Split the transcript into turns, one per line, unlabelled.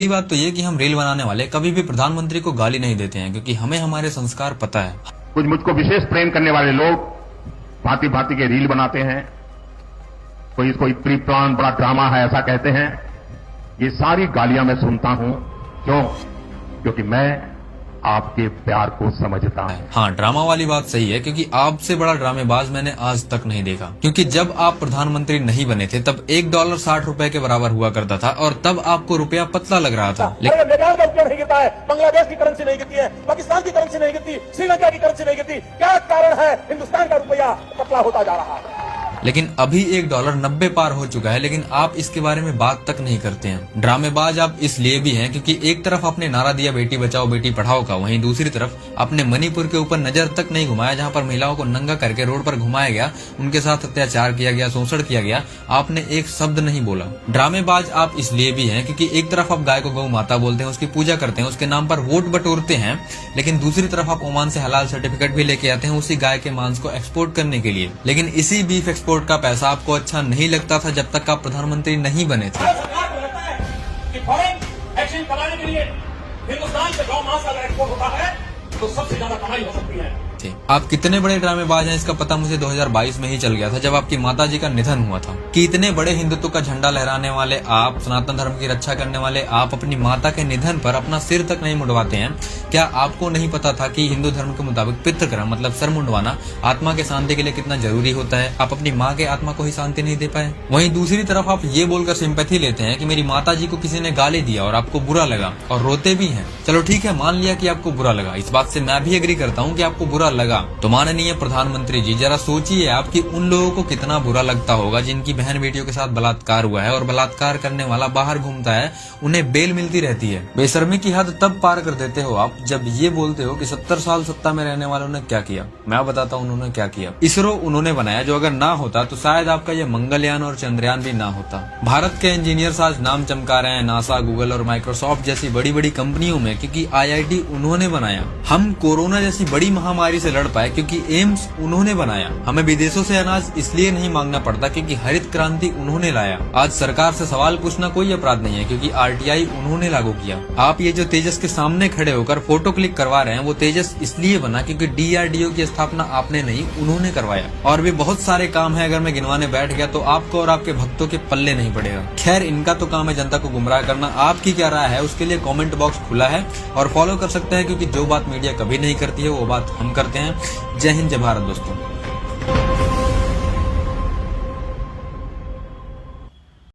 पहली बात तो ये कि हम रील बनाने वाले कभी भी प्रधानमंत्री को गाली नहीं देते हैं, क्योंकि हमें हमारे संस्कार पता है।
कुछ मुझको विशेष प्रेम करने वाले लोग भांति भांति के रील बनाते हैं, कोई इसको प्री प्लान बड़ा ड्रामा है ऐसा कहते हैं। ये सारी गालियां मैं सुनता हूं। क्यों? क्योंकि मैं आपके प्यार को समझता हूं।
हाँ, ड्रामा वाली बात सही है, क्योंकि आपसे बड़ा ड्रामेबाज मैंने आज तक नहीं देखा। क्योंकि जब आप प्रधानमंत्री नहीं बने थे तब $1 60 के बराबर हुआ करता था, और तब आपको रुपया पतला लग रहा था।
लेकिन नेपाल का रुपया नहीं गिरता है, बांग्लादेश की करेंसी नहीं गिरती है, पाकिस्तान की करेंसी नहीं गिरती, श्रीलंका की करेंसी नहीं गिरती। क्या कारण है? हिंदुस्तान का रुपया पतला होता जा रहा है।
लेकिन अभी $1 90 पार हो चुका है, लेकिन आप इसके बारे में बात तक नहीं करते हैं। ड्रामेबाज आप इसलिए भी हैं क्योंकि एक तरफ आपने नारा दिया बेटी बचाओ बेटी पढ़ाओ का, वहीं दूसरी तरफ आपने मणिपुर के ऊपर नजर तक नहीं घुमाया, जहां पर महिलाओं को नंगा करके रोड पर घुमाया गया, उनके साथ अत्याचार किया गया, शोषण किया गया। आपने एक शब्द नहीं बोला। ड्रामेबाज आप इसलिए भी हैं क्योंकि एक तरफ आप गाय को गौ माता बोलते हैं, उसकी पूजा करते हैं, उसके नाम पर वोट बटोरते हैं, लेकिन दूसरी तरफ आप ओमान से हलाल सर्टिफिकेट भी लेके आते हैं उसी गाय के मांस को एक्सपोर्ट करने के लिए। लेकिन इसी बीफ एक्सपोर्ट का पैसा आपको अच्छा नहीं लगता था जब तक आप प्रधानमंत्री नहीं बने थे।
एक्शन कराने के लिए हिंदुस्तान से गौ मांस अगर एक्सपोर्ट होता है तो सबसे ज्यादा कमाई हो सकती है।
आप कितने बड़े ड्रामेबाज हैं इसका पता मुझे 2022 में ही चल गया था, जब आपकी माताजी का निधन हुआ था। कि इतने बड़े हिंदुत्व का झंडा लहराने वाले आप, सनातन धर्म की रक्षा करने वाले आप, अपनी माता के निधन पर अपना सिर तक नहीं मुंडवाते हैं। क्या आपको नहीं पता था कि हिंदू धर्म के मुताबिक पितृकर्म मतलब सर मुंडवाना आत्मा के शांति के लिए कितना जरूरी होता है? आप अपनी माँ के आत्मा को ही शांति नहीं दे पाए। वहीं दूसरी तरफ आप ये बोलकर सिंपैथी लेते हैं कि मेरी माताजी को किसी ने गाली दिया और आपको बुरा लगा, और रोते भी हैं। चलो ठीक है, मान लिया कि आपको बुरा लगा, इस बात से मैं भी एग्री करता हूँ कि आपको बुरा लगा। तो माननीय प्रधानमंत्री जी, जरा सोचिए आपकी उन लोगों को कितना बुरा लगता होगा जिनकी बहन बेटियों के साथ बलात्कार हुआ है और बलात्कार करने वाला बाहर घूमता है, उन्हें बेल मिलती रहती है। बेशर्मी की हद तब पार कर देते हो आप जब ये बोलते हो कि 70 साल सत्ता में रहने वालों ने क्या किया। मैं बताता हूँ उन्होंने क्या किया। इसरो उन्होंने बनाया, जो अगर ना होता तो शायद आपका ये मंगलयान और चंद्रयान भी ना होता। भारत के इंजीनियर्स आज नाम चमका रहे हैं नासा, गूगल और माइक्रोसॉफ्ट जैसी बड़ी बड़ी कंपनियों में, क्योंकि IIT उन्होंने बनाया। हम कोरोना जैसी बड़ी महामारी से लड़ पाए क्योंकि एम्स उन्होंने बनाया। हमें विदेशों से अनाज इसलिए नहीं मांगना पड़ता क्योंकि हरित क्रांति उन्होंने लाया। आज सरकार से सवाल पूछना कोई अपराध नहीं है क्योंकि RTI उन्होंने लागू किया। आप ये जो तेजस के सामने खड़े होकर फोटो क्लिक करवा रहे हैं, वो तेजस इसलिए बना क्योंकि DRDO की स्थापना आपने नहीं, उन्होंने करवाया। और भी बहुत सारे काम है, अगर मैं गिनवाने बैठ गया तो आपको और आपके भक्तों के पल्ले नहीं पड़ेगा। खैर, इनका तो काम है जनता को गुमराह करना। आपकी क्या राय है उसके लिए कमेंट बॉक्स खुला है, और फॉलो कर सकते हैं, क्योंकि जो बात मीडिया कभी नहीं करती है वो बात हम करते हैं। जय हिंद, जय भारत दोस्तों।